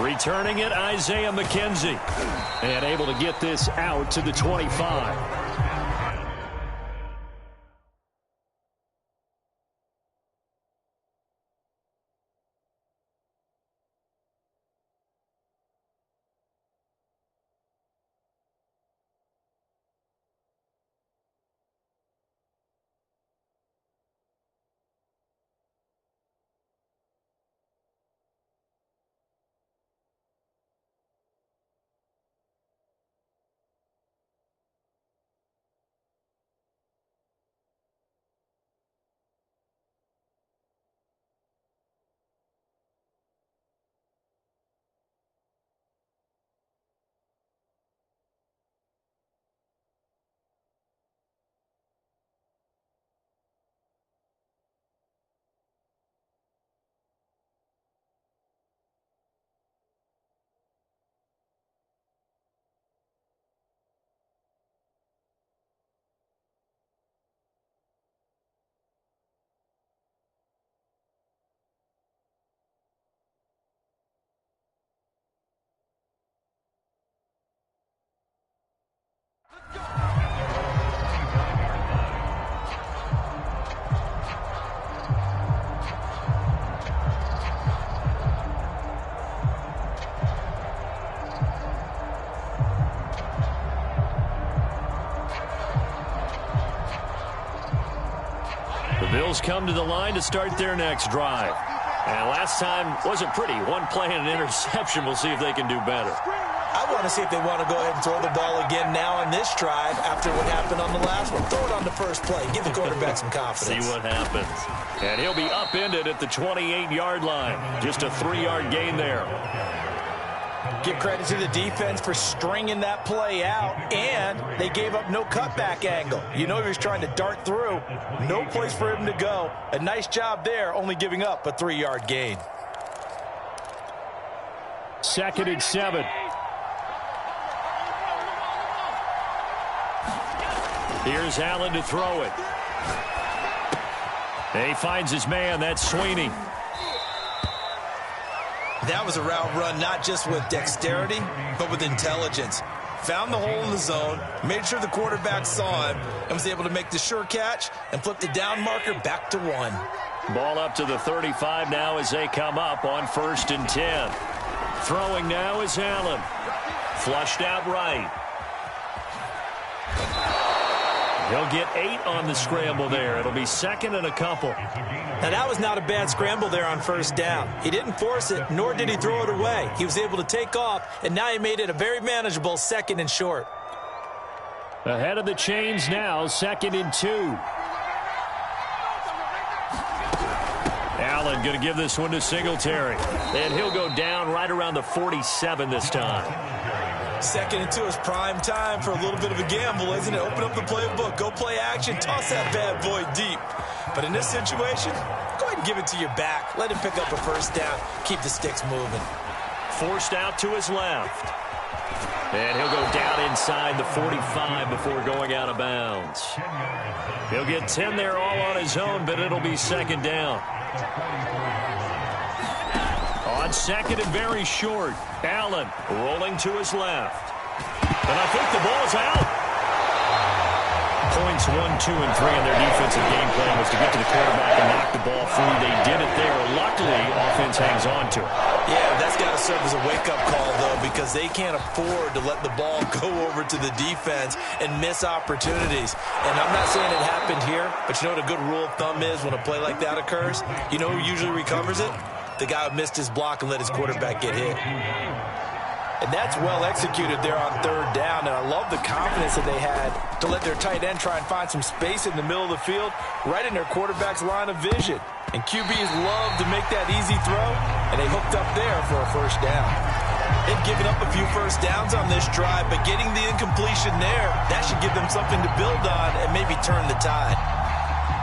Returning it, Isaiah McKenzie. And able to get this out to the 25. Bills come to the line to start their next drive. And last time wasn't pretty. One play and an interception. We'll see if they can do better. I want to see if they want to go ahead and throw the ball again now on this drive after what happened on the last one. Throw it on the first play. Give the quarterback some confidence. See what happens. And he'll be upended at the 28-yard line. Just a 3-yard gain there. Give credit to the defense for stringing that play out, and they gave up no cutback angle. You know he was trying to dart through. No place for him to go. A nice job there, only giving up a 3-yard gain. 2nd and 7. Here's Allen to throw it. He finds his man. That's Sweeney. That was a route run not just with dexterity, but with intelligence. Found the hole in the zone, made sure the quarterback saw him, and was able to make the sure catch and flip the down marker back to 1. Ball up to the 35 now as they come up on 1st and 10. Throwing now is Allen. Flushed out right. He'll get 8 on the scramble there. It'll be 2nd and a couple. Now, that was not a bad scramble there on 1st down. He didn't force it, nor did he throw it away. He was able to take off, and now he made it a very manageable 2nd and short. Ahead of the chains now, 2nd and 2. Allen going to give this one to Singletary. And he'll go down right around the 47 this time. 2nd and 2 is prime time for a little bit of a gamble, isn't it? Open up the playbook, go play action, toss that bad boy deep. But in this situation, go ahead and give it to your back. Let him pick up a 1st down. Keep the sticks moving. Forced out to his left. And he'll go down inside the 45 before going out of bounds. He'll get 10 there all on his own, but it'll be 2nd down. On 2nd and very short, Allen rolling to his left. And I think the ball's out. Points 1, 2, and 3 in their defensive game plan was to get to the quarterback and knock the ball free. They did it there. Luckily, offense hangs on to it. Yeah, that's got to serve as a wake-up call, though, because they can't afford to let the ball go over to the defense and miss opportunities. And I'm not saying it happened here, but you know what a good rule of thumb is when a play like that occurs? You know who usually recovers it? The guy who missed his block and let his quarterback get hit. And that's well executed there on 3rd down. And I love the confidence that they had to let their tight end try and find some space in the middle of the field, right in their quarterback's line of vision. And QBs love to make that easy throw, and they hooked up there for a 1st down. They've given up a few 1st downs on this drive, but getting the incompletion there, that should give them something to build on and maybe turn the tide.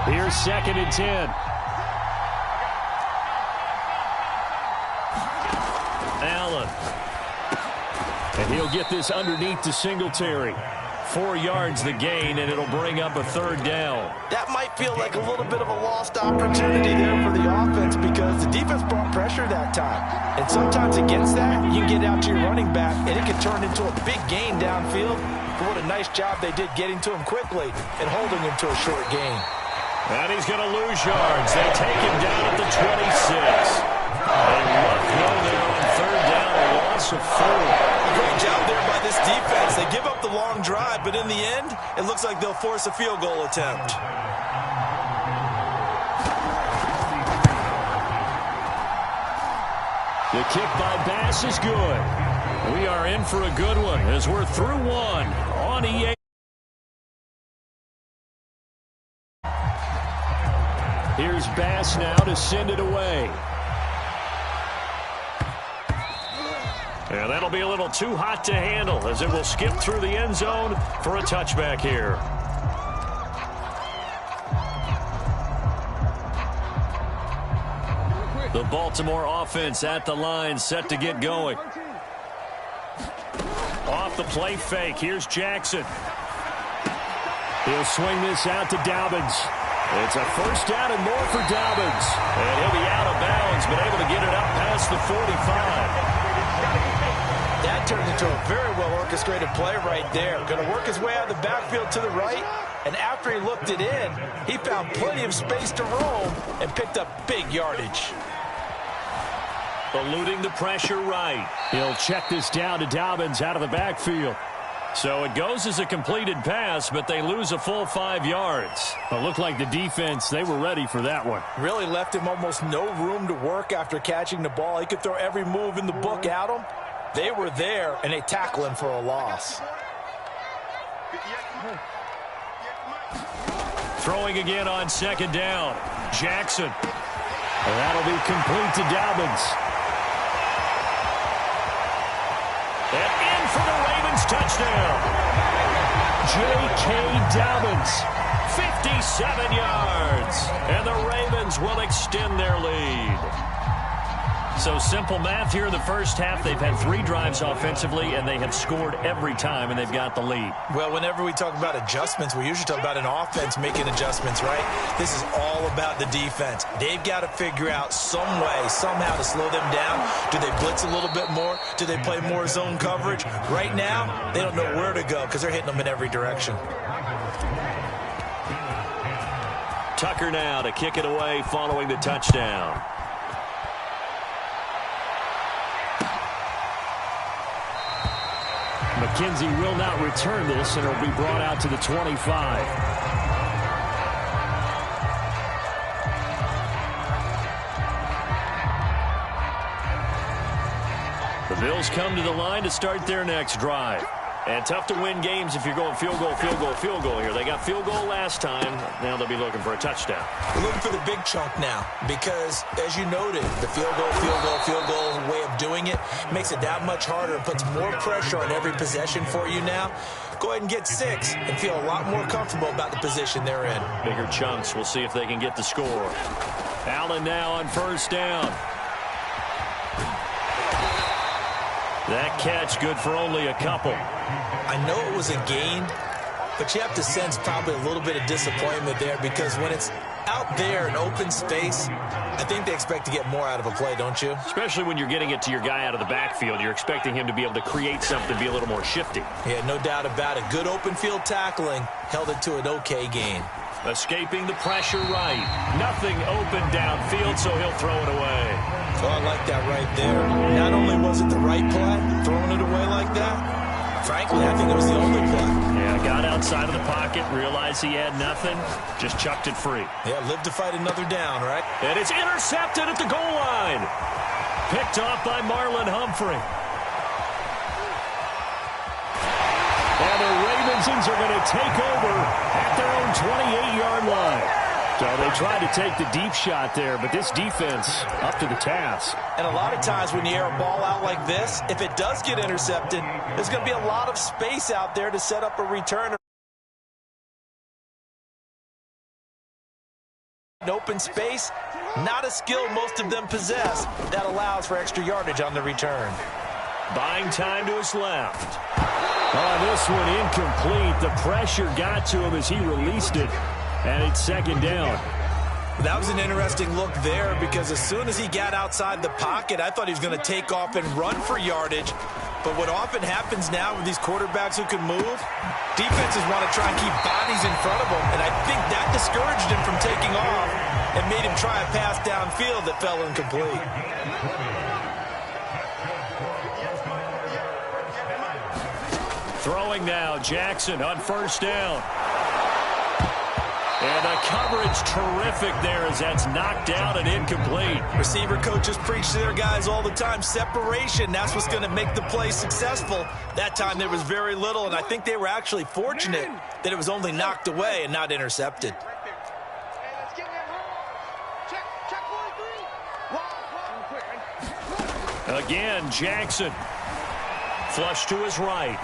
Here's 2nd and 10. Allen. And he'll get this underneath to Singletary. 4 yards the gain, and it'll bring up a 3rd down. That might feel like a little bit of a lost opportunity there for the offense because the defense brought pressure that time. And sometimes against that, you can get out to your running back, and it can turn into a big gain downfield. But what a nice job they did getting to him quickly and holding him to a short gain. And he's going to lose yards. They take him down at the 26. A rough throw there on third down, a loss of 4. Great job there by this defense. They give up the long drive, but in the end, it looks like they'll force a field goal attempt. The kick by Bass is good. We are in for a good one as we're through one on EA. Here's Bass now to send it away. And that'll be a little too hot to handle as it will skip through the end zone for a touchback here. The Baltimore offense at the line, set to get going. Off the play fake, here's Jackson. He'll swing this out to Dobbins. It's a first down and more for Dobbins. And he'll be out of bounds, but able to get it up past the 45. That turned into a very well-orchestrated play right there. Going to work his way out of the backfield to the right, and after he looked it in, he found plenty of space to roam and picked up big yardage. Eluding the pressure right. He'll check this down to Dobbins out of the backfield. So it goes as a completed pass, but they lose a full 5 yards. It looked like the defense, they were ready for that one. Really left him almost no room to work after catching the ball. He could throw every move in the book at him. They were there, and they tackle him for a loss. Throwing again on second down. Jackson. And that'll be complete to Dobbins. And in for the Ravens touchdown. J.K. Dobbins, 57 yards. And the Ravens will extend their lead. So simple math here in the first half. They've had 3 drives offensively, and they have scored every time, and they've got the lead. Well, whenever we talk about adjustments, we usually talk about an offense making adjustments, right? This is all about the defense. They've got to figure out some way, somehow to slow them down. Do they blitz a little bit more? Do they play more zone coverage? Right now, they don't know where to go because they're hitting them in every direction. Tucker now to kick it away following the touchdown. McKenzie will not return this, and it'll be brought out to the 25. The Bills come to the line to start their next drive. And tough to win games if you're going field goal, field goal, field goal here. They got field goal last time. Now they'll be looking for a touchdown. We're looking for the big chunk now because, as you noted, the field goal way of doing it makes it that much harder and puts more pressure on every possession for you now. Go ahead and get 6 and feel a lot more comfortable about the position they're in. Bigger chunks. We'll see if they can get the score. Allen now on first down. That catch good for only a couple. I know it was a gain, but you have to sense probably a little bit of disappointment there because when it's out there in open space, I think they expect to get more out of a play, don't you? Especially when you're getting it to your guy out of the backfield. You're expecting him to be able to create something, be a little more shifty. Yeah, no doubt about it. Good open field tackling held it to an okay gain. Escaping the pressure right. Nothing open downfield, so he'll throw it away. Oh, I like that right there. Not only was it the right play, throwing it away like that, frankly, I think it was the only play. Yeah, got outside of the pocket, realized he had nothing, just chucked it free. Yeah, live to fight another down, right? And it's intercepted at the goal line. Picked off by Marlon Humphrey. And the Ravensons are going to take over at their own 28-yard line. So they tried to take the deep shot there, but this defense up to the task. And a lot of times when you air a ball out like this, if it does get intercepted, there's going to be a lot of space out there to set up a return. An open space, not a skill most of them possess. That allows for extra yardage on the return. Buying time to his left. Oh, this one incomplete. The pressure got to him as he released it. And it's second down. That was an interesting look there because as soon as he got outside the pocket, I thought he was going to take off and run for yardage. But what often happens now with these quarterbacks who can move, defenses want to try and keep bodies in front of them, and I think that discouraged him from taking off and made him try a pass downfield that fell incomplete. Throwing now, Jackson on first down. And the coverage terrific there as that's knocked out and incomplete. Receiver coaches preach to their guys all the time. Separation, that's what's going to make the play successful. That time there was very little, and I think they were actually fortunate that it was only knocked away and not intercepted. Again, Jackson. Flush to his right.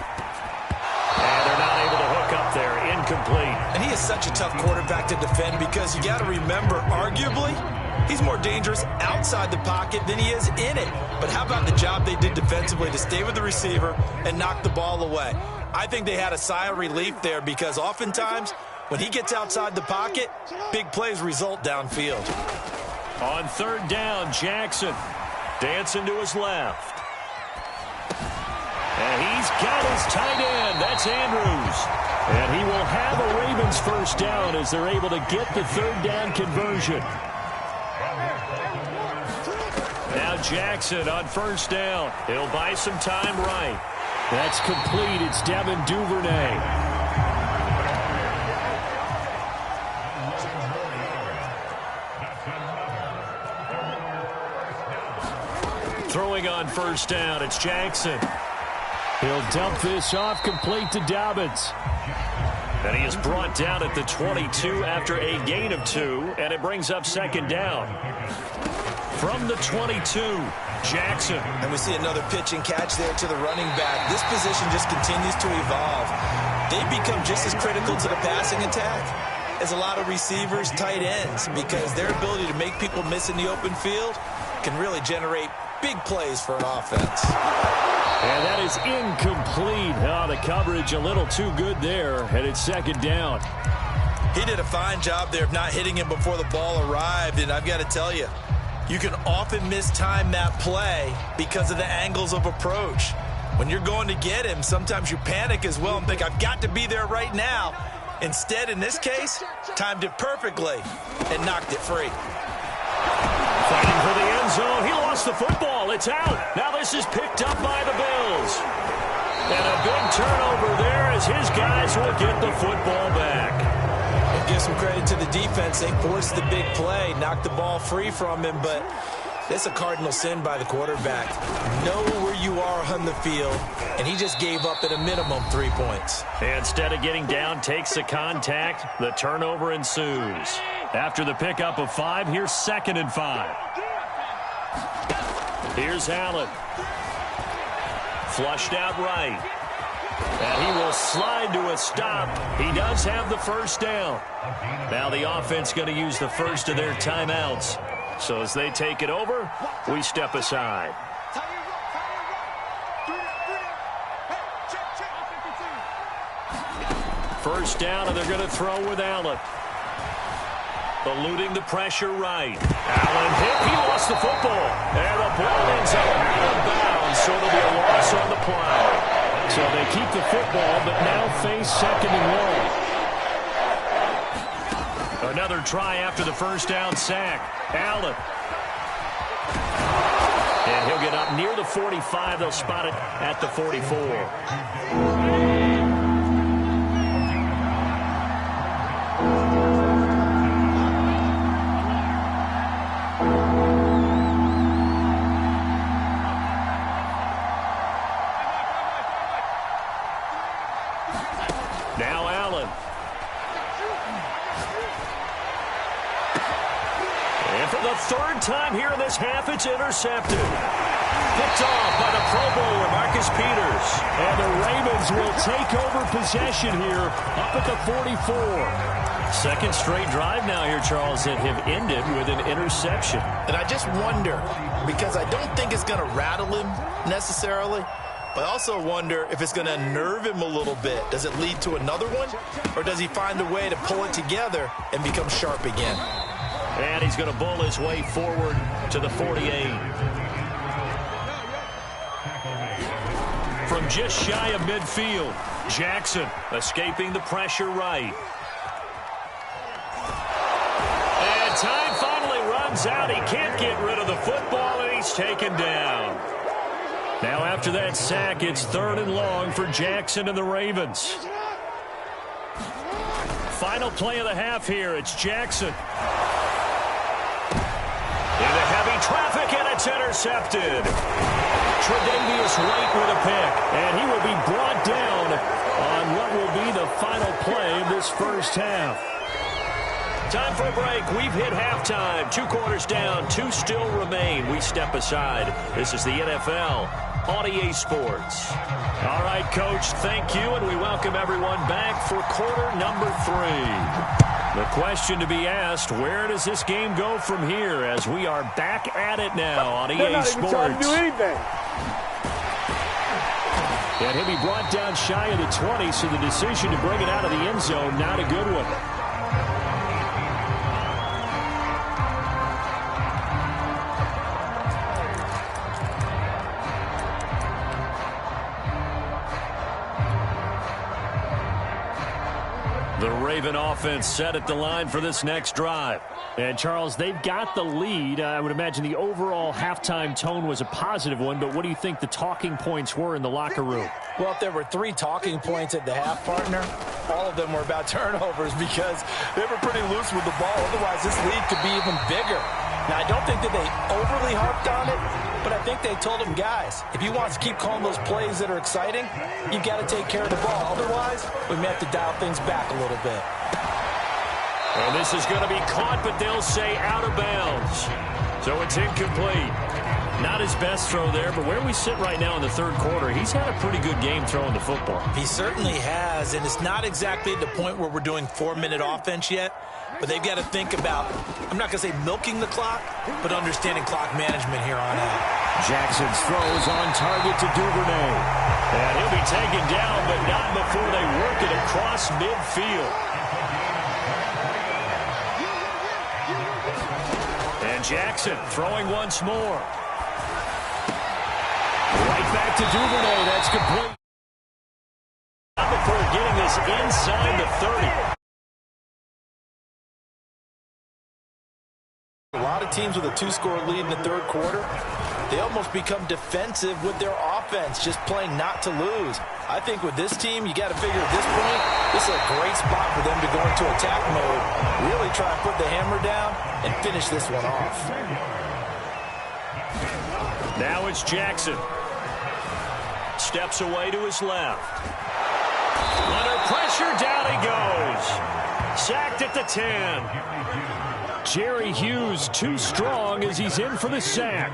And they're not able to hook up there. Incomplete. And he is such a tough quarterback to defend because you got to remember, arguably, he's more dangerous outside the pocket than he is in it. But how about the job they did defensively to stay with the receiver and knock the ball away? I think they had a sigh of relief there because oftentimes when he gets outside the pocket, big plays result downfield. On third down, Jackson dancing to his left. And he's got his tight end. That's Andrews. And he will have a Ravens first down as they're able to get the third down conversion. Now Jackson on first down. He'll buy some time right. That's complete. It's Devin Duvernay. Throwing on first down, it's Jackson. He'll dump this off complete to Dobbins. And he is brought down at the 22 after a gain of 2, and it brings up second down. From the 22, Jackson. And we see another pitch and catch there to the running back. This position just continues to evolve. They become just as critical to the passing attack as a lot of receivers, tight ends, because their ability to make people miss in the open field can really generate big plays for an offense. And that is incomplete. Oh, the coverage a little too good there, and it's second down. He did a fine job there of not hitting him before the ball arrived, and I've got to tell you, you can often mistime that play because of the angles of approach. When you're going to get him, sometimes you panic as well and think, I've got to be there right now. Instead, in this case, timed it perfectly and knocked it free. Fighting for the end zone. He lost the football. It's out. Now this is picked up by the Bills. And a big turnover there as his guys will get the football back. And give some credit to the defense. They forced the big play, knocked the ball free from him, but that's a cardinal sin by the quarterback. Know where you are on the field, and he just gave up at a minimum 3 points. Instead of getting down, takes the contact. The turnover ensues. After the pickup of 5, here's 2nd and 5. Here's Allen. Flushed out right. And he will slide to a stop. He does have the first down. Now the offense going to use the first of their timeouts. So as they take it over, we step aside. First down, and they're going to throw with Allen. Eluding the pressure right. Allen hit. He lost the football. And the ball ends up out of bounds, so it'll be a loss on the play. So they keep the football, but now face 2nd and long. Another try after the first down sack. Allen. And he'll get up near the 45. They'll spot it at the 44. Now Allen. And for the 3rd time here in this half, it's intercepted. Picked off by the Pro Bowler, Marcus Peters. And the Ravens will take over possession here up at the 44. 2nd straight drive now here, Charles, that have ended with an interception. And I just wonder, because I don't think it's going to rattle him necessarily, but I also wonder if it's going to nerve him a little bit. Does it lead to another one? Or does he find a way to pull it together and become sharp again? And he's going to bull his way forward to the 48. From just shy of midfield, Jackson escaping the pressure right. And time finally runs out. He can't get rid of the football, and he's taken down. Now after that sack, it's 3rd and long for Jackson and the Ravens. Final play of the half here. It's Jackson. Into heavy traffic, and it's intercepted. Tre'Davious White with a pick, and he will be brought down on what will be the final play of this first half. Time for a break. We've hit halftime. 2 quarters down, 2 still remain. We step aside. This is the NFL on EA Sports. All right, Coach, thank you, and we welcome everyone back for quarter number 3. The question to be asked, where does this game go from here as we are back at it now on EA Sports? They're not even trying to do anything. And he'll be brought down shy of the 20, so the decision to bring it out of the end zone, not a good one. The Raven offense set at the line for this next drive. And, Charles, they've got the lead. I would imagine the overall halftime tone was a positive one, but what do you think the talking points were in the locker room? Well, if there were 3 talking points at the half, partner, all of them were about turnovers because they were pretty loose with the ball. Otherwise, this lead could be even bigger. Now, I don't think that they overly harped on it, but I think they told them, guys, if you want to keep calling those plays that are exciting, you've got to take care of the ball. Otherwise, we may have to dial things back a little bit. And this is going to be caught, but they'll say out of bounds. So it's incomplete. Not his best throw there, but where we sit right now in the 3rd quarter, he's had a pretty good game throwing the football. He certainly has, and it's not exactly at the point where we're doing 4-minute offense yet, but they've got to think about, I'm not going to say milking the clock, but understanding clock management here on out. Jackson's throws on target to Duvernay. And he'll be taken down, but not before they work it across midfield. And Jackson throwing once more. Right back to Duvernay. That's complete. Before getting this inside the 30. A lot of teams with a 2-score lead in the 3rd quarter, they almost become defensive with their offense, just playing not to lose. I think with this team, you got to figure at this point, this is a great spot for them to go into attack mode, really try and put the hammer down and finish this one off. Now it's Jackson. Steps away to his left. Under pressure, down he goes. Sacked at the 10. Jerry Hughes too strong as he's in for the sack.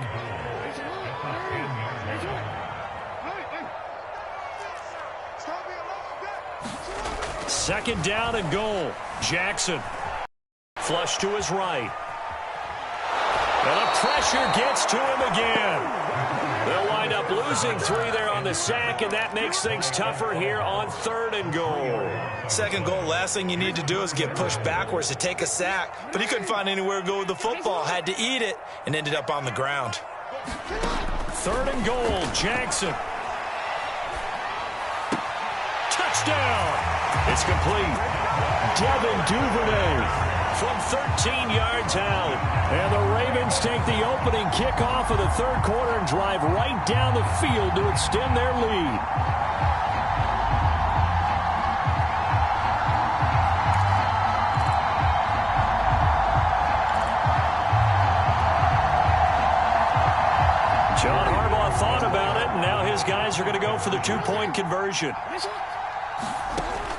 Second down and goal. Jackson. Flush to his right. And the pressure gets to him again. They'll wind up losing 3 there on the sack, and that makes things tougher here on 3rd and goal. 2nd goal, last thing you need to do is get pushed backwards to take a sack. But he couldn't find anywhere to go with the football, had to eat it, and ended up on the ground. 3rd and goal, Jackson. Touchdown! It's complete. Devin Duvernay from 13 yards out. And the Ravens take the opening kickoff of the 3rd quarter and drive right down the field to extend their lead. John Harbaugh thought about it, and now his guys are going to go for the 2-point conversion.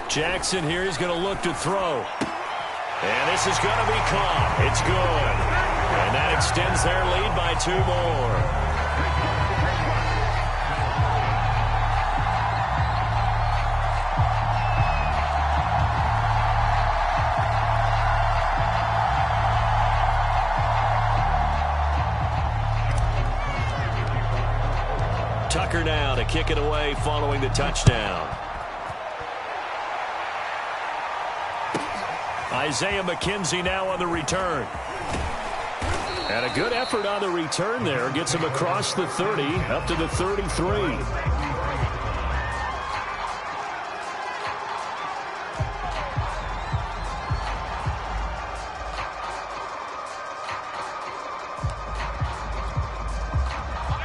Jackson here is going to look to throw. And this is going to be caught. It's good. And that extends their lead by 2 more. Tucker now to kick it away following the touchdown. Isaiah McKenzie now on the return. And a good effort on the return there. Gets him across the 30, up to the 33.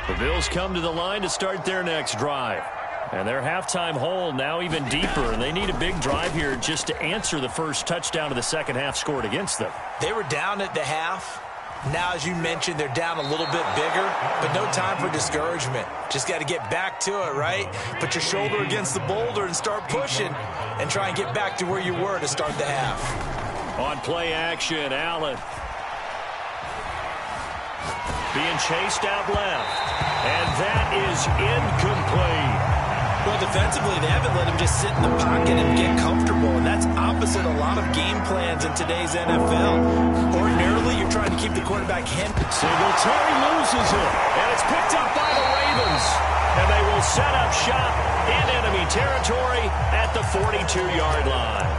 The Bills come to the line to start their next drive. And their halftime hole now even deeper, and they need a big drive here just to answer the first touchdown of the second half scored against them. They were down at the half. Now, as you mentioned, they're down a little bit bigger, but no time for discouragement. Just got to get back to it, right? Put your shoulder against the boulder and start pushing and try and get back to where you were to start the half. On play action, Allen. Being chased out left, and that is incomplete. Well, defensively, they haven't let him just sit in the pocket and get comfortable, and that's opposite a lot of game plans in today's NFL. Ordinarily, you're trying to keep the quarterback hindered. Singletary loses it, and it's picked up by the Ravens. And they will set up shop in enemy territory at the 42-yard line.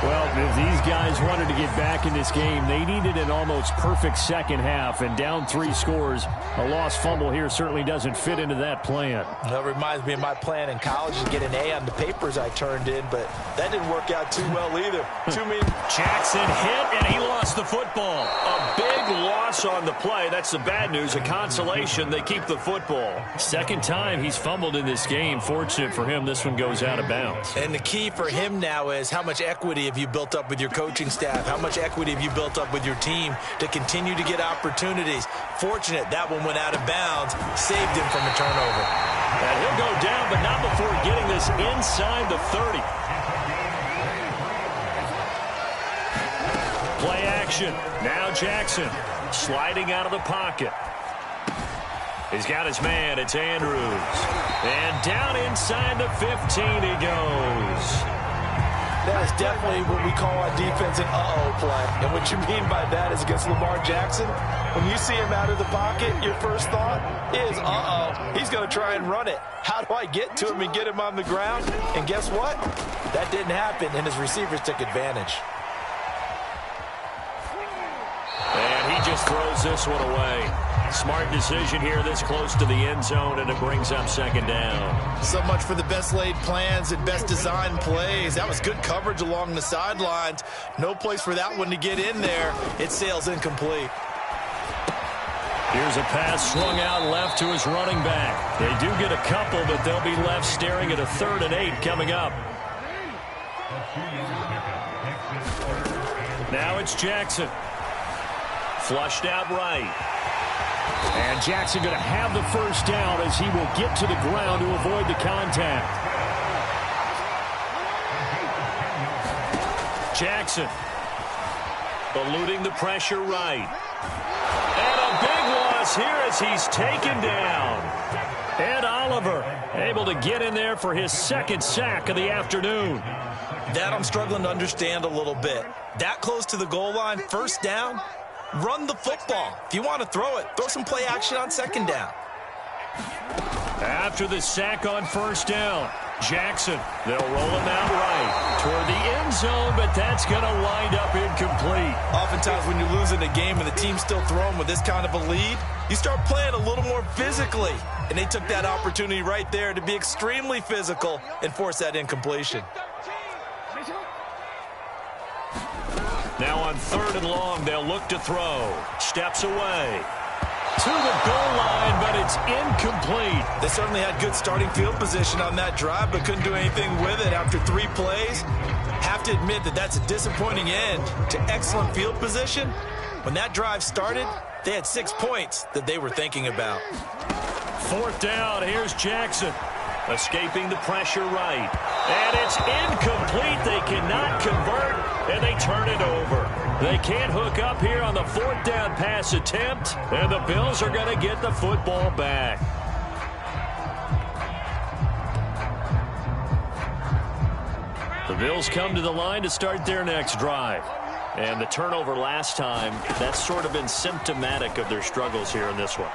Well, if these guys wanted to get back in this game, they needed an almost perfect second half, and down 3 scores. A lost fumble here certainly doesn't fit into that plan. That reminds me of my plan in college to get an A on the papers I turned in, but that didn't work out too well either. Jackson hit, and he lost the football. A big loss on the play. That's the bad news. A consolation, they keep the football. Second time he's fumbled in this game. Fortunate for him, this one goes out of bounds. And the key for him now is how much equity have you built up with your coaching staff? How much equity have you built up with your team to continue to get opportunities? Fortunate that one went out of bounds, saved him from a turnover. And he'll go down, but not before getting this inside the 30. Play action. Now Jackson sliding out of the pocket. He's got his man. It's Andrews. And down inside the 15 he goes. That is definitely what we call on defense an uh-oh play. And what you mean by that is against Lamar Jackson, when you see him out of the pocket, your first thought is, uh-oh, he's going to try and run it. How do I get to him and get him on the ground? And guess what? That didn't happen, and his receivers took advantage. And he just throws this one away. Smart decision here this close to the end zone, and it brings up second down. So much for the best laid plans and best designed plays. That was good coverage along the sidelines. No place for that one to get in there. It sails incomplete. Here's a pass swung out left to his running back. They do get a couple, but they'll be left staring at a 3rd and 8 coming up. Now it's Jackson. Flushed out right. And Jackson going to have the first down as he will get to the ground to avoid the contact. Jackson eluding the pressure right. And a big loss here as he's taken down. Ed Oliver able to get in there for his 2nd sack of the afternoon. That I'm struggling to understand a little bit. That close to the goal line, first down. Run the football. If you want to throw it, throw some play action on 2nd down. After the sack on 1st down, Jackson, they'll roll him out right toward the end zone, but that's going to wind up incomplete. Oftentimes when you're losing a game and the team's still throwing with this kind of a lead, you start playing a little more physically. And they took that opportunity right there to be extremely physical and force that incompletion. Now on 3rd and long, they'll look to throw. Steps away. To the goal line, but it's incomplete. They certainly had good starting field position on that drive, but couldn't do anything with it after 3 plays. Have to admit that that's a disappointing end to excellent field position. When that drive started, they had 6 points that they were thinking about. 4th down, here's Jackson. Escaping the pressure right. And it's incomplete. They cannot convert, and they turn it over. They can't hook up here on the 4th down pass attempt, and the Bills are going to get the football back. The Bills come to the line to start their next drive. And the turnover last time, that's sort of been symptomatic of their struggles here in this one.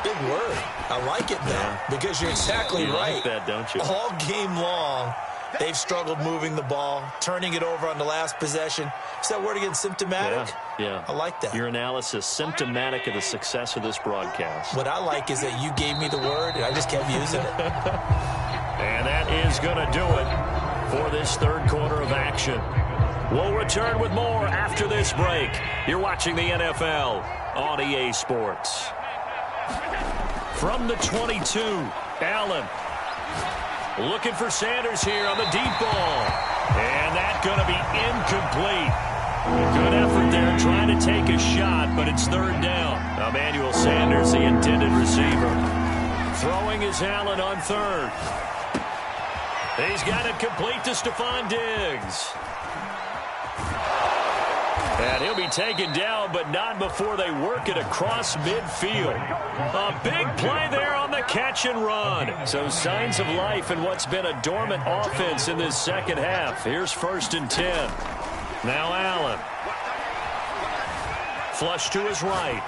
Big word. I like it now because you're exactly right. Like that, don't you? All game long, They've struggled moving the ball, turning it over on the last possession. Is that word again, symptomatic? Yeah. I like that. Your analysis, symptomatic of the success of this broadcast. What I like is that you gave me the word, and I just kept using it. And that is going to do it for this third quarter of action. We'll return with more after this break. You're watching the NFL on EA Sports. From the 22, Allen. Looking for Sanders here on the deep ball. And that's going to be incomplete. Good effort there trying to take a shot, but it's third down. Emmanuel Sanders, the intended receiver. Throwing is Allen on third. He's got it complete to Stephon Diggs. And he'll be taken down, but not before they work it across midfield. A big play there on the catch and run. So signs of life in what's been a dormant offense in this second half. Here's 1st and 10. Now Allen. Flush to his right.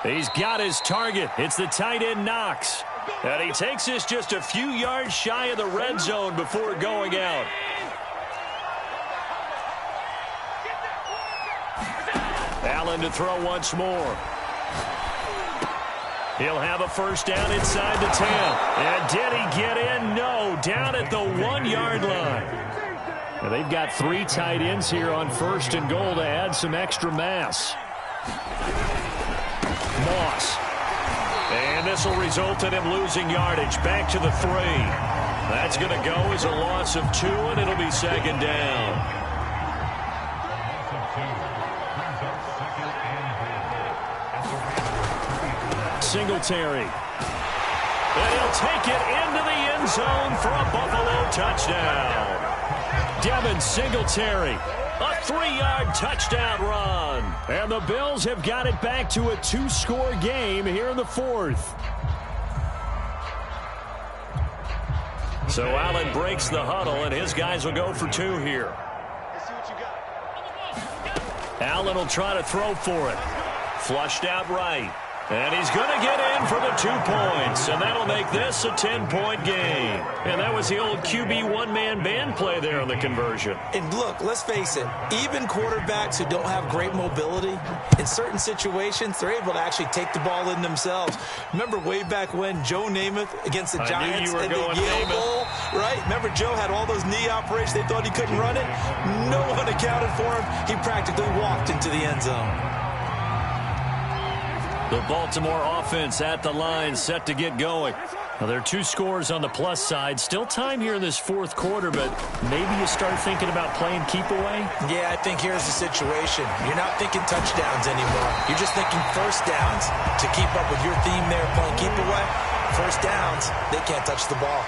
He's got his target. It's the tight end Knox. And he takes this just a few yards shy of the red zone before going out. Allen to throw once more. He'll have a first down inside the 10. And did he get in? No, down at the 1-yard line. Now they've got 3 tight ends here on 1st and goal to add some extra mass. Moss. And this will result in him losing yardage. Back to the 3. That's going to go as a loss of 2, and it'll be 2nd down. Singletary. And he'll take it into the end zone for a Buffalo touchdown. Devin Singletary, a 3-yard touchdown run. And the Bills have got it back to a 2-score game here in the 4th. So Allen breaks the huddle, and his guys will go for 2 here. Allen will try to throw for it. Flushed out right. And he's going to get in for the 2 points, and that'll make this a 10-point game. And that was the old QB one-man band play there on the conversion. And look, let's face it, even quarterbacks who don't have great mobility, in certain situations, they're able to actually take the ball in themselves. Remember way back when Joe Namath against the Giants at the Yale Bowl, right? Remember Joe had all those knee operations. They thought he couldn't run it. No one accounted for him. He practically walked into the end zone. The Baltimore offense at the line, set to get going. Now, there are 2 scores on the plus side. Still time here in this 4th quarter, but maybe you start thinking about playing keep away? Yeah, I think here's the situation. You're not thinking touchdowns anymore. You're just thinking first downs. To keep up with your theme there, playing keep away, first downs, they can't touch the ball.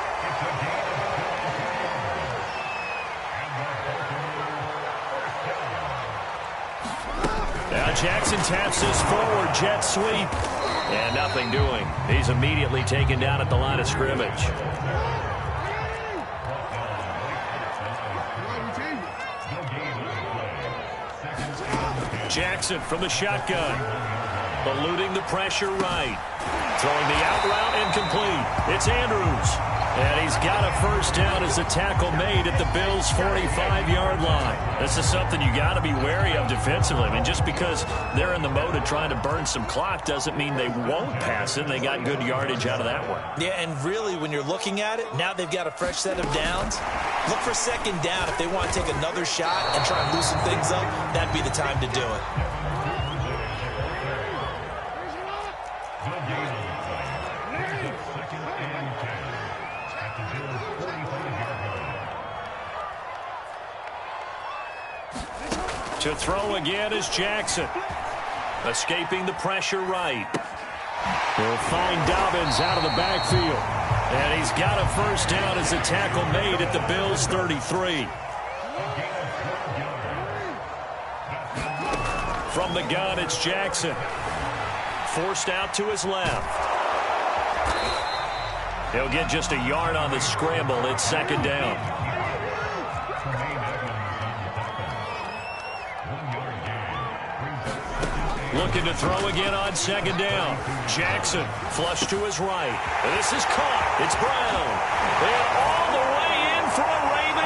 Now Jackson taps this forward jet sweep. And nothing doing. He's immediately taken down at the line of scrimmage. Jackson from the shotgun. Eluding the pressure right. Throwing the out route incomplete. It's Andrews. And he's got a first down as the tackle made at the Bills' 45-yard line. This is something you got to be wary of defensively. I mean, just because they're in the mode of trying to burn some clock doesn't mean they won't pass it. They got good yardage out of that one. Yeah, and really, when you're looking at it, now they've got a fresh set of downs. Look for 2nd down. If they want to take another shot and try and loosen things up, that'd be the time to do it. To throw again is Jackson. Escaping the pressure right. He'll find Dobbins out of the backfield. And he's got a first down as the tackle made at the Bills' 33. From the gun, it's Jackson. Forced out to his left. He'll get just a yard on the scramble. It's 2nd down. Looking to throw again on 2nd down. Jackson, flush to his right. And this is caught. It's Brown. And all the way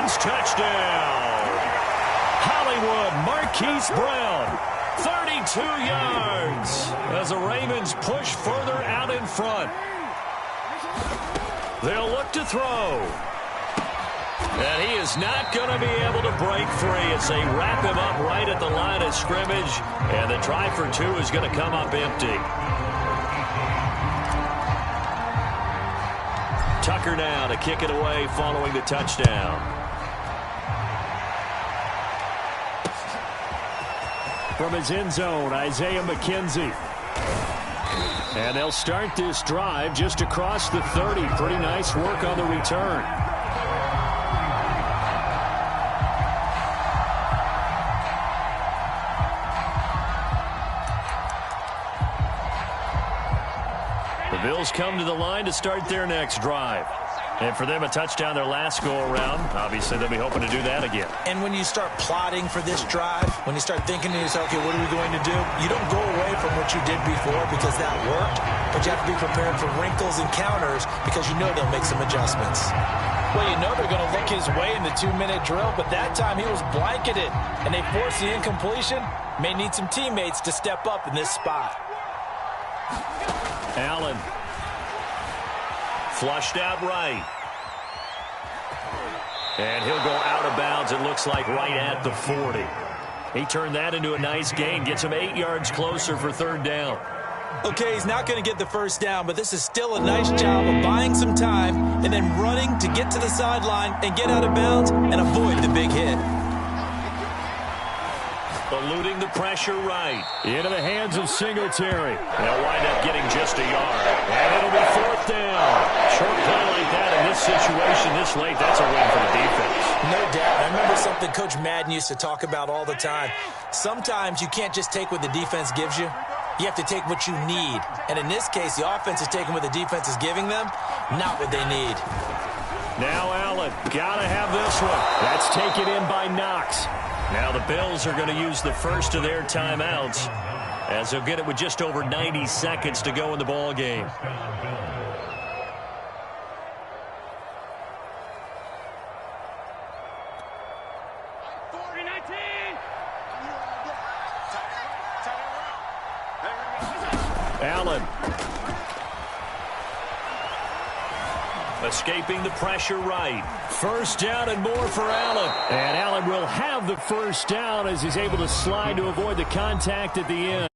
Ravens touchdown. Hollywood Marquise Brown, 32 yards as the Ravens push further out in front. They'll look to throw. And he is not going to be able to break free as they wrap him up right at the line of scrimmage. And the try for two is going to come up empty. Tucker now to kick it away following the touchdown. From his end zone, Isaiah McKenzie. And they'll start this drive just across the 30. Pretty nice work on the return. The Bills come to the line to start their next drive. And for them, a touchdown their last go-around. Obviously, they'll be hoping to do that again. And when you start plotting for this drive, when you start thinking to yourself, okay, what are we going to do? You don't go away from what you did before because that worked, but you have to be prepared for wrinkles and counters because you know they'll make some adjustments. Well, you know they're going to look his way in the 2-minute drill, but that time he was blanketed, and they forced the incompletion. May need some teammates to step up in this spot. Allen. Flushed out right. And he'll go out of bounds, it looks like, right at the 40. He turned that into a nice gain, gets him 8 yards closer for third down. Okay, he's not going to get the first down, but this is still a nice job of buying some time and then running to get to the sideline and get out of bounds and avoid the big hit. Eluding the pressure right. Into the hands of Singletary. They'll wind up getting just a yard. And it'll be fourth down. Short play like that in this situation this late, that's a win for the defense. No doubt. I remember something Coach Madden used to talk about all the time. Sometimes you can't just take what the defense gives you. You have to take what you need. And in this case, the offense is taking what the defense is giving them, not what they need. Now Allen. Gotta have this one. That's taken in by Knox. Now the Bills are going to use the first of their timeouts as they'll get it with just over 90 seconds to go in the ball game. Allen. Escaping the pressure right. First down and more for Allen. And Allen will have the first down as he's able to slide to avoid the contact at the end.